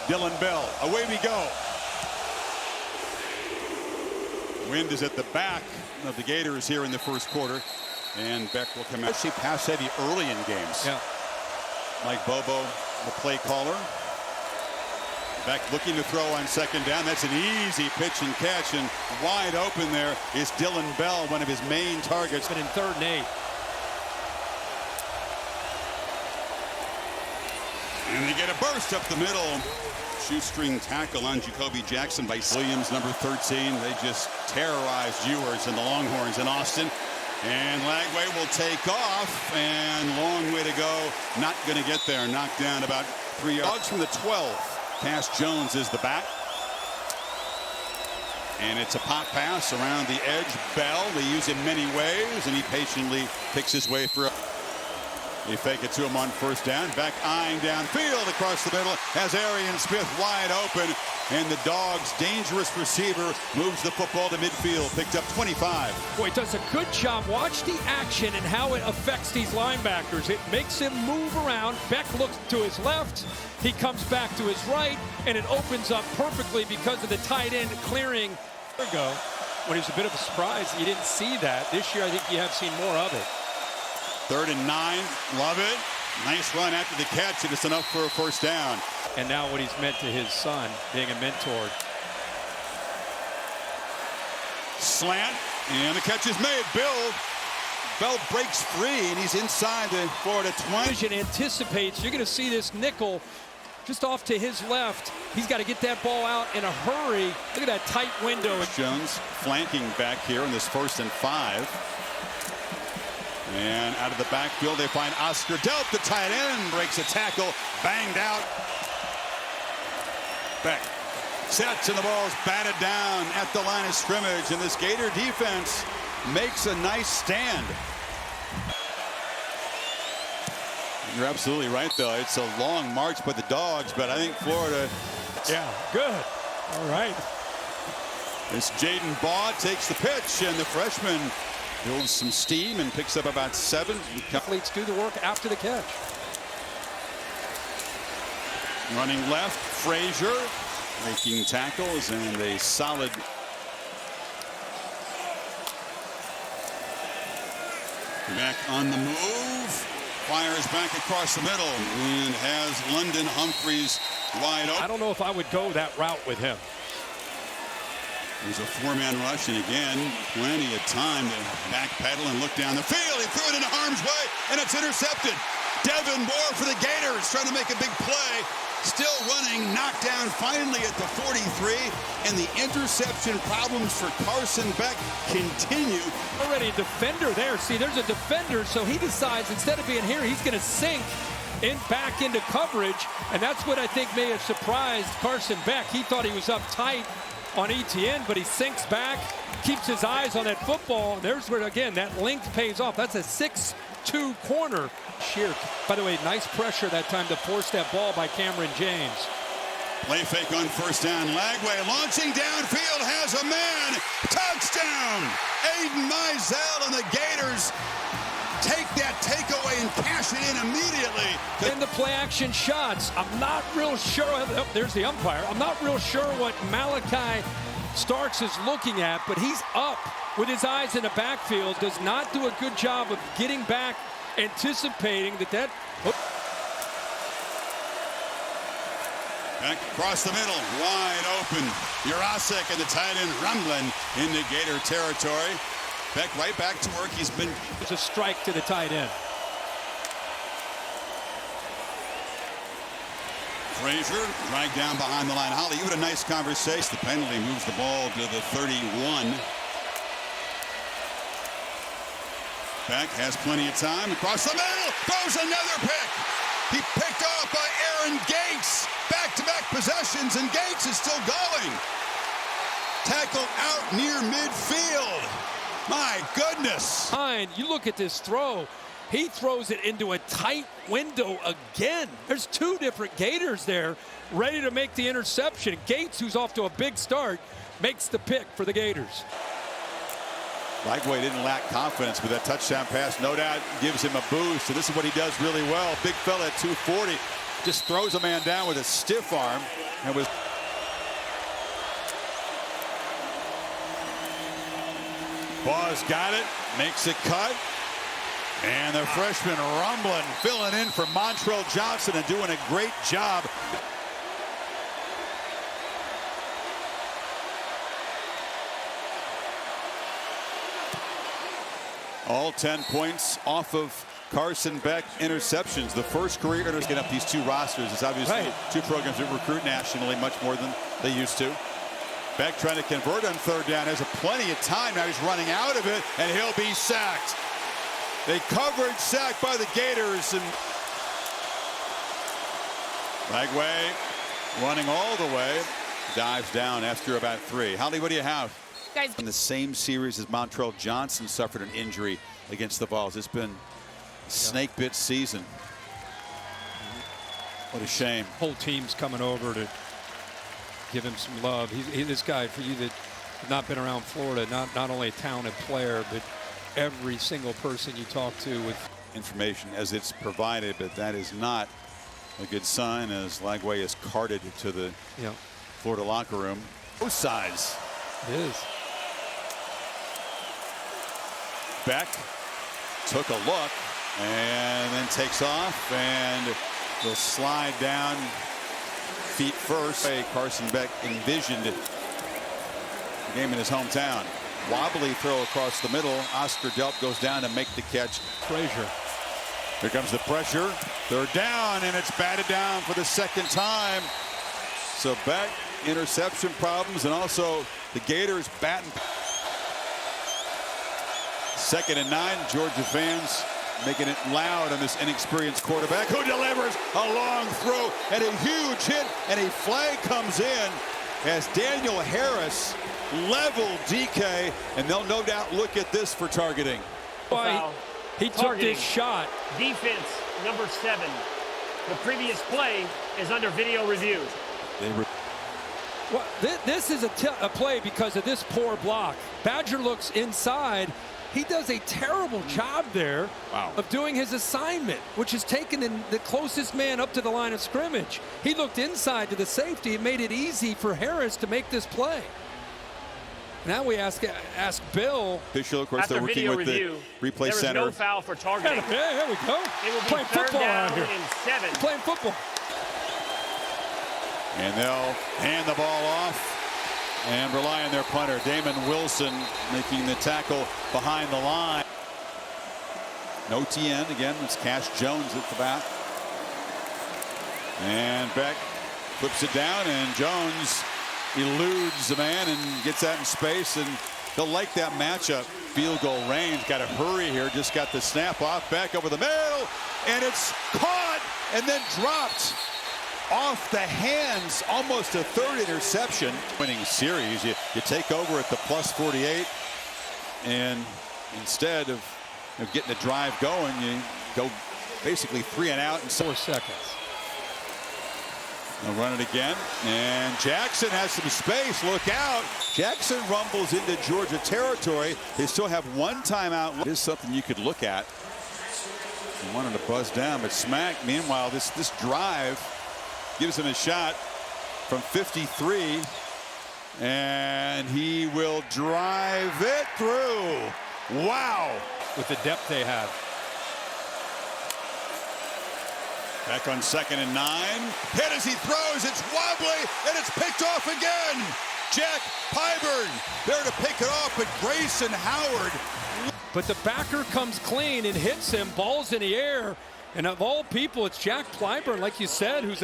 Dylan Bell. Away we go. Wind is at the back of the Gators here in the first quarter. And Beck will come out. She pass heavy early in games. Yeah. Mike Bobo, the play caller. Beck looking to throw on second down. That's an easy pitch and catch. And wide open there is Dylan Bell, one of his main targets. But in 3rd and 8. And they get a burst up the middle. Shoestring tackle on Jacoby Jackson by Williams, number 13. They just terrorized Ewers and the Longhorns in Austin. And Lagway will take off, and long way to go. Not going to get there. Knocked down about 3 yards from the 12. Cass Jones is the back. And it's a pop pass around the edge. Bell, they use him many ways, and he patiently picks his way through. They fake it to him on first down. Beck eyeing downfield across the middle. Has Arian Smith wide open. And the Dogs' dangerous receiver moves the football to midfield. Picked up 25. Boy, does a good job. Watch the action and how it affects these linebackers. It makes him move around. Beck looks to his left. He comes back to his right. And it opens up perfectly because of the tight end clearing. There we go. When it was a bit of a surprise, you didn't see that. This year, I think you have seen more of it. 3rd and 9. Love it. Nice run after the catch, and it's enough for a first down. And now what he's meant to his son, being a mentor. Slant, and the catch is made. Bell breaks free, and he's inside the Florida 20. Vision anticipates you're going to see this nickel just off to his left. He's got to get that ball out in a hurry. Look at that tight window. Jones flanking back here in this 1st and 5. And out of the backfield, they find Oscar Delp, the tight end, breaks a tackle, banged out. Beck sets, and the ball's batted down at the line of scrimmage. And this Gator defense makes a nice stand. You're absolutely right, though. It's a long march by the Dogs, but I think Florida. Yeah, good. All right. This Jaden Baugh takes the pitch, and the freshman builds some steam and picks up about 7. Athletes do the work after the catch. Running left, Frazier making tackles, and a solid back on the move. Fires back across the middle and has London Humphreys wide open. I don't know if I would go that route with him. There's a 4-man rush, and again, plenty of time to backpedal and look down the field. He threw it into harm's way, and it's intercepted. Devin Moore for the Gators, trying to make a big play. Still running, knocked down finally at the 43, and the interception problems for Carson Beck continue. Already a defender there. See, there's a defender, so he decides instead of being here, he's going to sink back into coverage, and that's what I think may have surprised Carson Beck. He thought he was up tight on ETN, but he sinks back, keeps his eyes on that football. There's where, again, that length pays off. That's a 6'2" corner. Sheer. By the way, nice pressure that time to force that ball by Cameron James. Play fake on first down. Lagway launching downfield, has a man. Touchdown! Aiden Mizell, and the Gators take that takeaway and cash it in immediately. And the play action shots. I'm not real sure. Oh, there's the umpire. I'm not real sure what Malachi Starks is looking at, but he's up with his eyes in the backfield. Does not do a good job of getting back, anticipating that. Back across the middle, wide open. Jurasek and the tight end rumbling into Gator territory. Beck right back to work. He's been. It's a strike to the tight end. Frazier dragged down behind the line. Holly, you had a nice conversation. The penalty moves the ball to the 31. Beck has plenty of time. Across the middle, throws another pick. He picked off by Aaron Gates. Back-to-back possessions, and Gates is still going. Tackled out near midfield. My goodness. You look at this throw. He throws it into a tight window again. There's 2 different Gators there ready to make the interception. Gates, who's off to a big start, makes the pick for the Gators. Lagway didn't lack confidence with that touchdown pass. No doubt gives him a boost. So this is what he does really well. Big fella at 240. Just throws a man down with a stiff arm. It was Baugh's got it, makes it cut. And the freshman rumbling, filling in for Montrell Johnson and doing a great job. All 10 points off of Carson Beck interceptions. The first career getting up these two rosters. It's obviously two programs that recruit nationally much more than they used to. Beck trying to convert on third down. Has plenty of time. Now he's running out of it, and he'll be sacked. A coverage sack by the Gators, and Lagway running all the way, dives down after about 3. Holly, what do you have? Guys, in the same series as Montrell Johnson suffered an injury against the Vols. It's been a snake bit season. What a shame. Whole team's coming over to give him some love. He's this guy, for you that have not been around Florida, not only a talented player, but every single person you talk to with information as it's provided, but that is not a good sign as Lagway is carted to the Florida locker room. Both sides. It is. Beck took a look and then takes off and will slide down feet first. Carson Beck envisioned the game in his hometown. Wobbly throw across the middle. Oscar Delp goes down to make the catch. Frazier. Here comes the pressure. They're down, and it's batted down for the second time. So Beck, interception problems, and also the Gators batting. 2nd and 9. Georgia fans making it loud on this inexperienced quarterback who delivers a long throw and a huge hit, and a flag comes in as Daniel Harris level DK, and they'll no doubt look at this for targeting. He took this shot. Defense number 7. The previous play is under video review. Well, this is a play because of this poor block. Badger looks inside. He does a terrible job there of doing his assignment, which is taking the closest man up to the line of scrimmage. He looked inside to the safety. It made it easy for Harris to make this play. Now we ask Bill. Official, of course, they're working with the replay center. There was no foul for targeting. Yeah, here we go. It will be playing football down out here. And 7. Playing football. And they'll hand the ball off and rely on their punter, Damon Wilson, making the tackle behind the line. No TN again. It's Cash Jones at the bat. And Beck flips it down, and Jones eludes the man and gets that in space, and they'll like that matchup. Field goal range. Got to hurry here. Just got the snap off. Back over the middle, and it's caught and then dropped off the hands. Almost a 3rd interception. Winning series. You take over at the +48, and instead of getting the drive going, you go basically 3 and out in 4 seconds. They'll run it again, and Jackson has some space. Look out. Jackson rumbles into Georgia territory. They still have 1 timeout. It is something you could look at. He wanted to buzz down, but Smack, meanwhile, this drive gives him a shot from 53, and he will drive it through. Wow. With the depth they have. Back on 2nd and 9. Hit as he throws. It's wobbly, and it's picked off again. Jack Pyburn there to pick it off, but Grayson Howard. But the backer comes clean and hits him. Ball's in the air. And of all people, it's Jack Pyburn, like you said, who's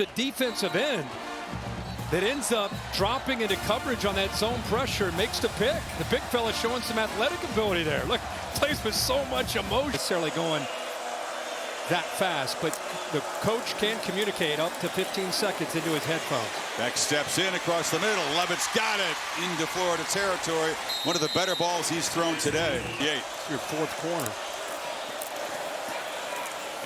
a defensive end that ends up dropping into coverage on that zone pressure and makes the pick. The big fella showing some athletic ability there. Look, plays with so much emotion. Necessarily going that fast, but the coach can communicate up to 15 seconds into his headphones. Beck steps in across the middle. Levitt's got it into Florida territory. One of the better balls he's thrown today. Your 4th corner.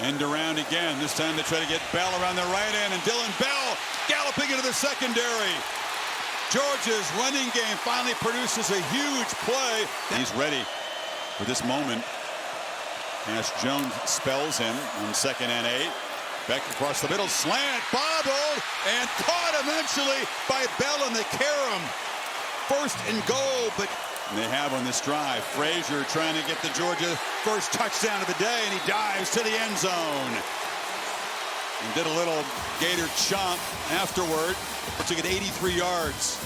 End around again. This time they try to get Bell around the right end, and Dylan Bell galloping into the secondary. Georgia's running game finally produces a huge play. He's ready for this moment. Cash Jones spells him on 2nd and 8. Back across the middle, slant, bobbled, and caught eventually by Bell and the Karam. First and goal, but they have on this drive. Frazier trying to get the Georgia first touchdown of the day, and he dives to the end zone. And did a little Gator chomp afterward. Took it 83 yards.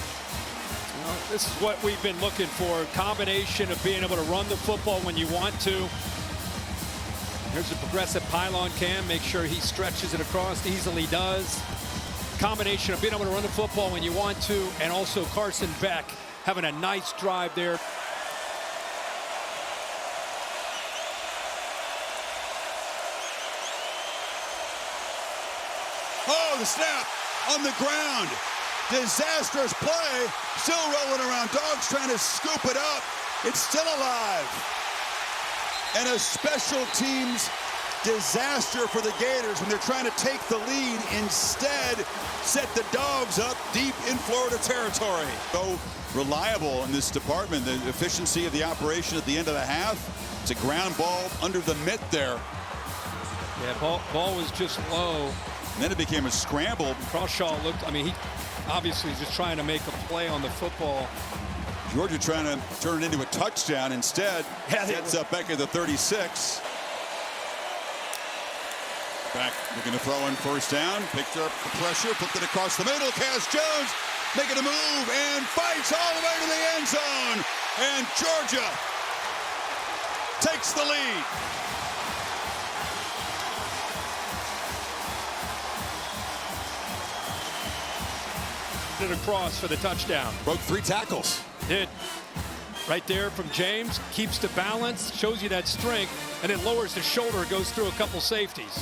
Well, this is what we've been looking for. Combination of being able to run the football when you want to. Here's a progressive pylon cam. Make sure he stretches it across. Easily does. Combination of being able to run the football when you want to, and also Carson Beck having a nice drive there. Oh, the snap on the ground. Disastrous play. Still rolling around. Dogs trying to scoop it up. It's still alive. And a special teams disaster for the Gators when they're trying to take the lead. Instead, set the Dogs up deep in Florida territory. So reliable in this department. The efficiency of the operation at the end of the half. It's a ground ball under the mitt there. Yeah, ball was just low. And then it became a scramble. Crawshaw looked, I mean, he obviously just trying to make a play on the football. Georgia trying to turn it into a touchdown. Instead, heads up back at the 36. Back looking to throw in first down. Picked up the pressure, flipped it across the middle. Cass Jones making a move and fights all the way to the end zone. And Georgia takes the lead. It across for the touchdown. Broke 3 tackles. Did. Right there from James. Keeps the balance, shows you that strength, and then lowers the shoulder, goes through a couple safeties.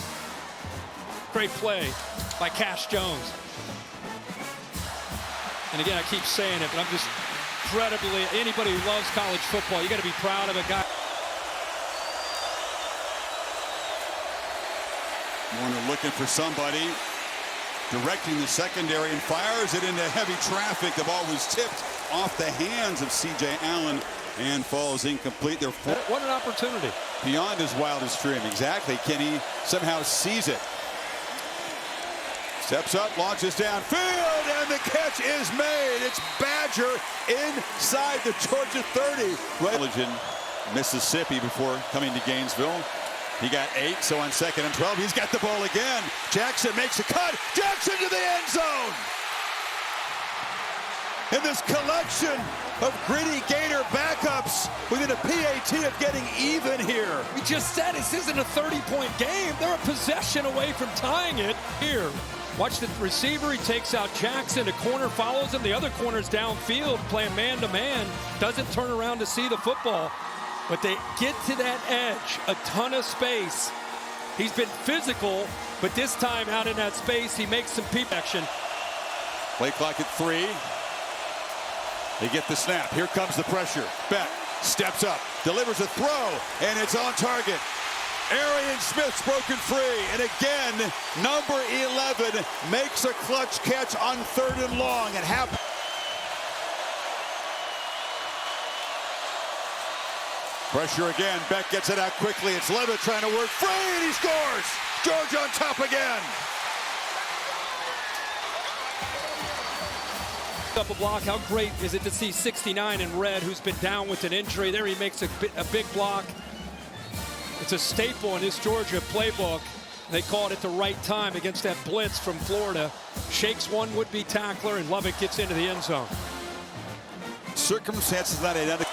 Great play by Cass Jones. And again, I keep saying it, but I'm just incredibly, anybody who loves college football, you got to be proud of a guy. Warner looking for somebody. Directing the secondary and fires it into heavy traffic. The ball was tipped off the hands of C.J. Allen and falls incomplete. What an opportunity. Beyond his wildest dream. Exactly. Kenny somehow sees it. Steps up, launches downfield, and the catch is made. It's Badger inside the Georgia 30. College in Mississippi before coming to Gainesville. He got 8, so on 2nd and 12, he's got the ball again. Jackson makes a cut. Jackson to the end zone. In this collection of gritty Gator backups within a PAT of getting even here. We just said this isn't a 30-point game. They're a possession away from tying it here. Watch the receiver. He takes out Jackson. The corner follows him. The other corner's downfield playing man-to-man. Doesn't turn around to see the football. But they get to that edge, a ton of space. He's been physical, but this time out in that space, he makes some peep action. Play clock at 3. They get the snap. Here comes the pressure. Beck steps up, delivers a throw, and it's on target. Arian Smith's broken free, and again, number 11 makes a clutch catch on 3rd and long at half. Pressure again. Beck gets it out quickly. It's Levitt trying to work free, and he scores. Georgia on top again. Double block. How great is it to see 69 in red, who's been down with an injury. There he makes a big block. It's a staple in this Georgia playbook. They called it the right time against that blitz from Florida. Shakes one would-be tackler, and Lovett gets into the end zone. Circumstances not identical.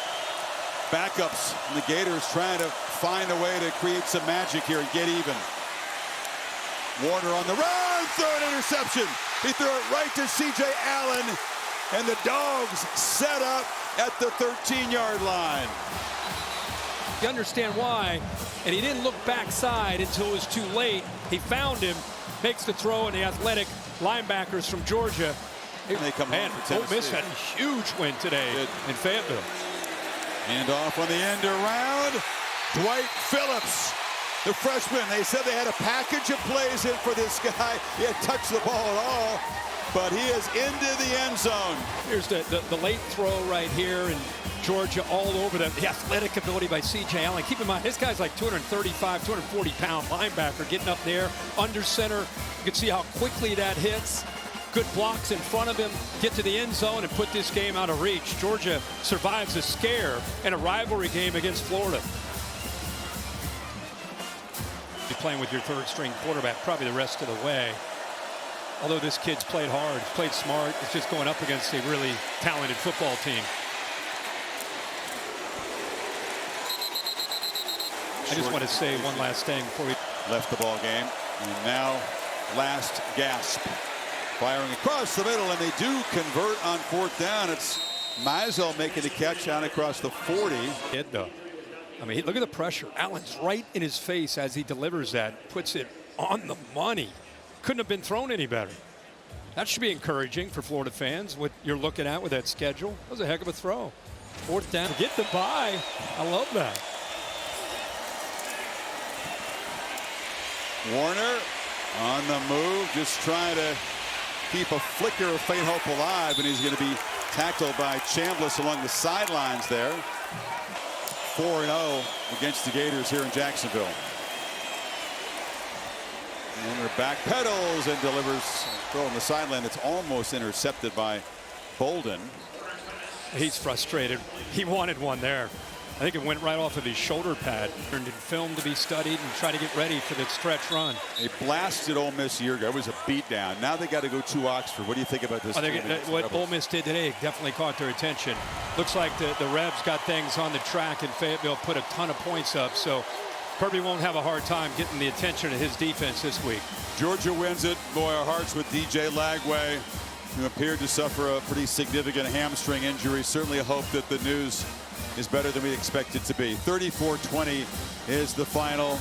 Backups, and the Gators trying to find a way to create some magic here and get even. Warner on the run, throw an interception. He threw it right to C.J. Allen, and the Dogs set up at the 13-yard line. You understand why, and he didn't look backside until it was too late. He found him, makes the throw, and the athletic linebackers from Georgia. And they come home for Tennessee. Ole Miss had a huge win today in Fayetteville. And off on the end around, Dwight Phillips, the freshman. They said they had a package of plays in for this guy. He hadn't touched the ball at all, but he is into the end zone. Here's the late throw right here, and Georgia all over them. The athletic ability by C.J. Allen. Keep in mind, this guy's like 235, 240-pound linebacker getting up there under center. You can see how quickly that hits. Good blocks in front of him. Get to the end zone and put this game out of reach. Georgia survives a scare in a rivalry game against Florida. You're playing with your third-string quarterback probably the rest of the way. Although this kid's played hard, played smart. It's just going up against a really talented football team. I just want to say one last thing before we left the ball game. And now last gasp. Firing across the middle, and they do convert on fourth down. It's Mizell making the catch down across the 40. Kid, though. I mean, look at the pressure. Allen's right in his face as he delivers that. Puts it on the money. Couldn't have been thrown any better. That should be encouraging for Florida fans, what you're looking at with that schedule. That was a heck of a throw. Fourth down. Get the bye. I love that. Warner on the move, just trying to keep a flicker of faint hope alive, and he's going to be tackled by Chambliss along the sidelines there. 4-0 against the Gators here in Jacksonville. Warner backpedals and delivers a throw on the sideline that's almost intercepted by Bolden. He's frustrated. He wanted one there. I think it went right off of his shoulder pad. Turned in film to be studied and try to get ready for the stretch run. They blasted Ole Miss a year ago. It was a beatdown. Now they got to go to Oxford. What do you think about this? What Ole Miss did today definitely caught their attention. Looks like the Rebs got things on the track, and Fayetteville put a ton of points up. So Kirby won't have a hard time getting the attention of his defense this week. Georgia wins it. Boy, our hearts with DJ Lagway, who appeared to suffer a pretty significant hamstring injury. Certainly a hope that the news is better than we expected to be. 34-20 is the final.